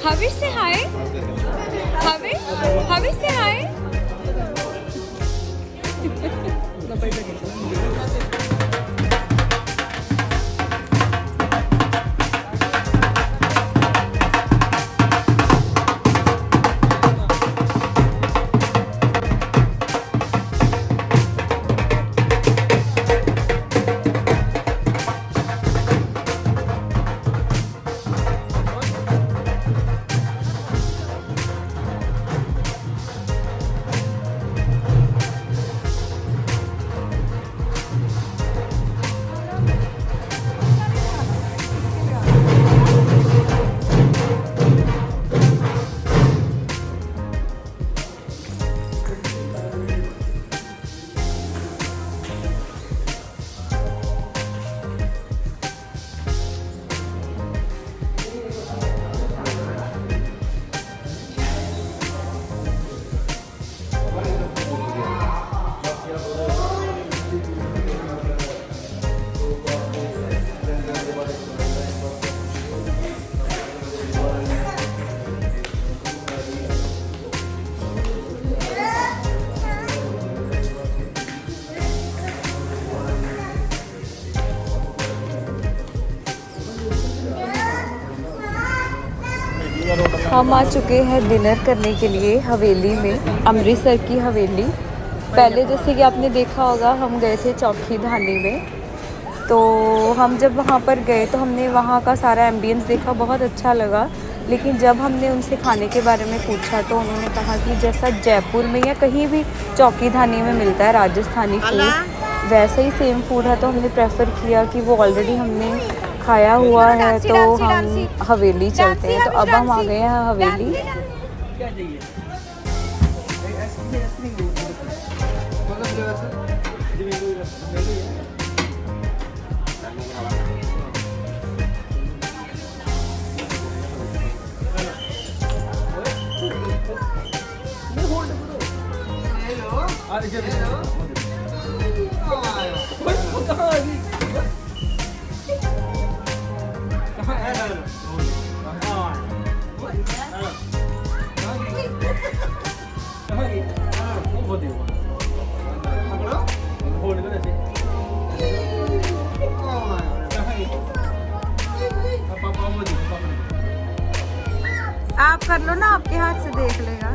Havish, say hi. Havish, say hi. हम आ चुके हैं डिनर करने के लिए हवेली में, अमृतसर की हवेली। पहले जैसे कि आपने देखा होगा हम गए थे चौकी धानी में, तो हम जब वहाँ पर गए तो हमने वहाँ का सारा एम्बियंस देखा, बहुत अच्छा लगा। लेकिन जब हमने उनसे खाने के बारे में पूछा तो उन्होंने कहा कि जैसा जयपुर में या कहीं भी चौकी धानी में मिलता है राजस्थानी फूड, वैसा ही सेम फूड है। तो हमने प्रेफर किया कि वो ऑलरेडी हमने खाया हुआ है तो हम हवेली चलते हैं। तो अब हम आ गए हैं हवेली। आप कर लो ना, आपके हाथ से देख लेगा।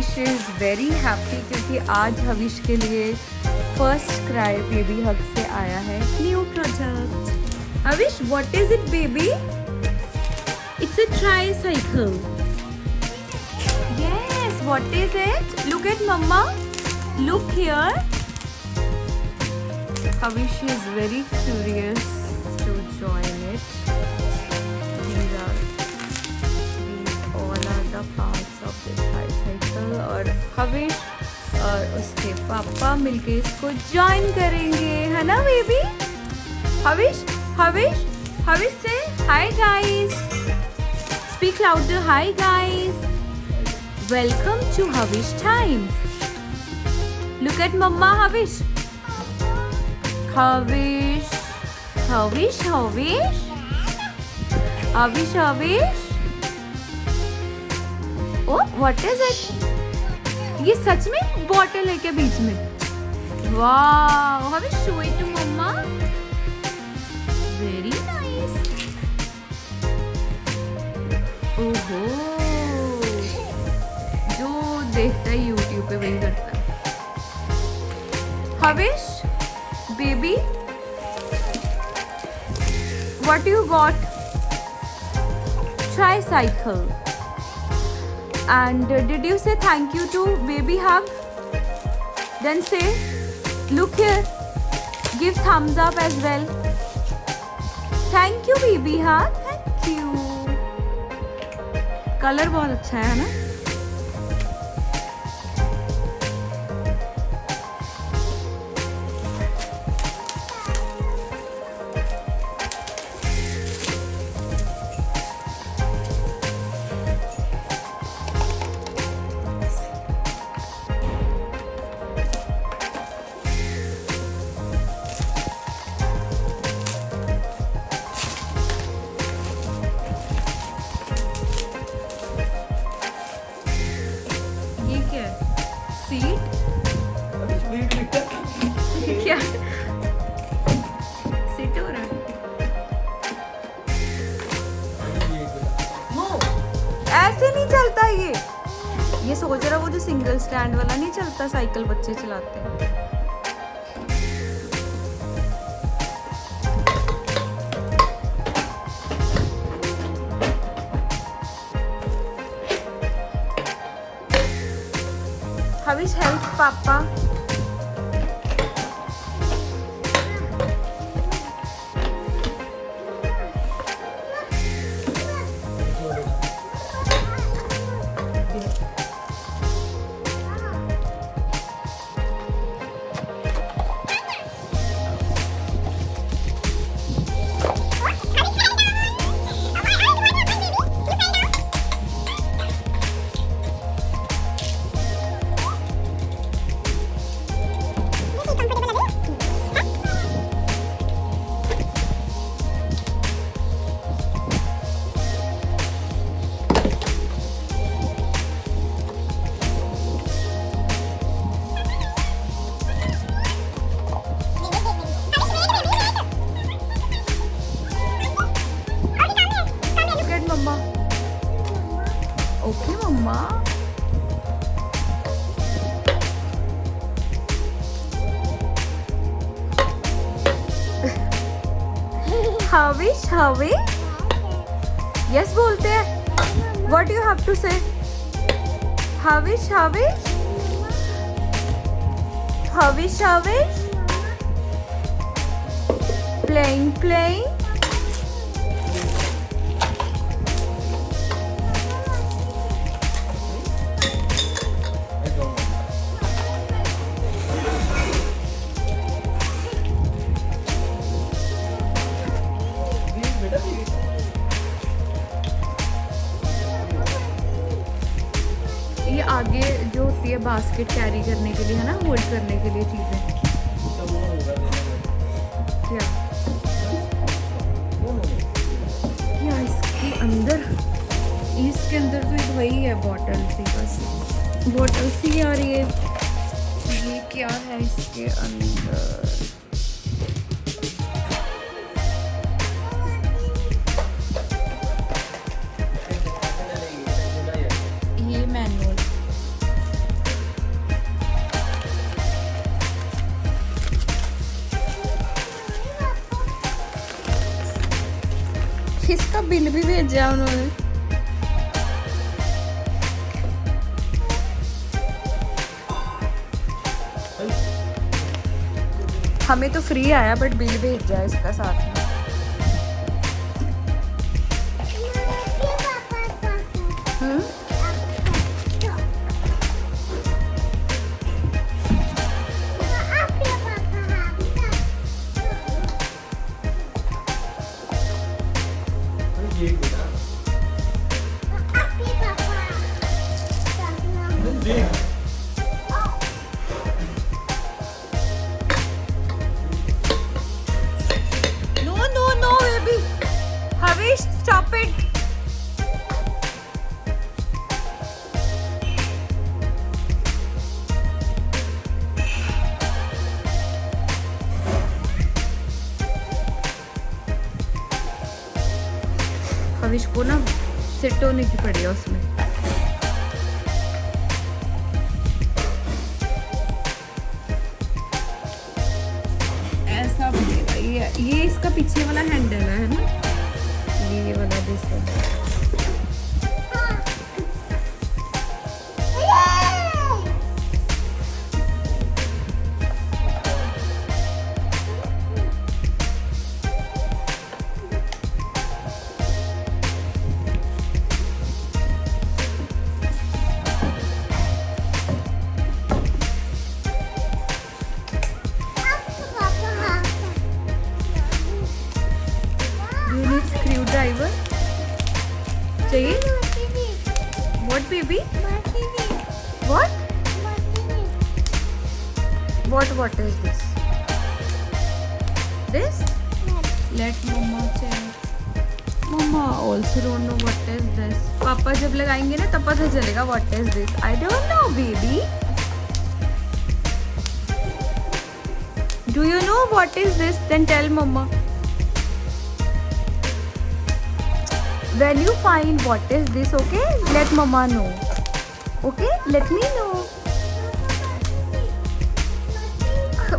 हविश इज़ वेरी हैप्पी क्योंकि आज हविश के लिए फर्स्ट क्राई बेबी हग से आया है new project. Havish, what is it baby? It's a tricycle. Yes, what is it? Look at mumma, look here. Havish is very curious to join it. These all are the parts of this tricycle और हविश और उसके पापा मिलके इसको join करेंगे, है ना baby? हविश, Havish, Havish से hi guys, speak louder, hi guys, welcome to Havish time. Look at mumma, Havish, Havish, Havish, Havish, Havish, Havish. Oh what is it? ये सच में बॉटल है क्या बीच में? वाह, Havish, show it to mumma. Very nice. ओहो, जो देखता है यूट्यूब पे वही करता है। Havish baby, what you got? Tricycle. And did you say thank you to baby hug? Then say, look here, give thumbs up as well. Thank you baby hug, thank you. Colour बहुत अच्छा है ना? क्या seat हो रहा है? ऐसे नहीं चलता ये सोच रहा वो जो सिंगल स्टैंड वाला नहीं चलता साइकिल बच्चे चलाते हैं। हविश हेल्प पापा। ओके मम्मा। हविश, हविश, यस बोलते हैं। व्हाट यू हैव टू से? हविश, हविश, हविश, हविश, प्लेइंग, प्लेइंग। ये आगे जो होती है बास्केट कैरी करने के लिए, है ना, होल्ड करने के लिए चीज़ें। क्या क्या इसके अंदर तो एक वही है बॉटल सी, बस बॉटल सी आ रही है। ये क्या है इसके अंदर? इसका बिल भी भेजा उन्होंने। हमें तो फ्री आया बट बिल भेजा है इसका साथ में। No, baby. Havish, stop it. हविश को ना सेट होने की पड़ी है उसमें। ऐसा बनेगा ये इसका पीछे वाला हैंडल है ना, ये वाला दिस है। Screwdriver चाहिए? What baby? What? What is this? This? Let mama check. Mama also don't know what is this. पापा जब लगाएंगे ना तब पता चलेगा what is this. I don't know baby. Do you know what is this? Then tell mama. When you find what is this, okay? Let mama know. Okay? Let me know.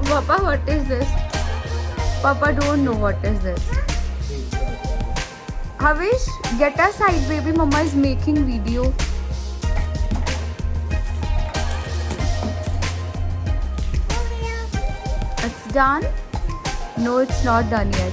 Papa, what is this? Papa don't know what is this. Havish, get aside, baby. Mama is making video. It's done? No, it's not done yet.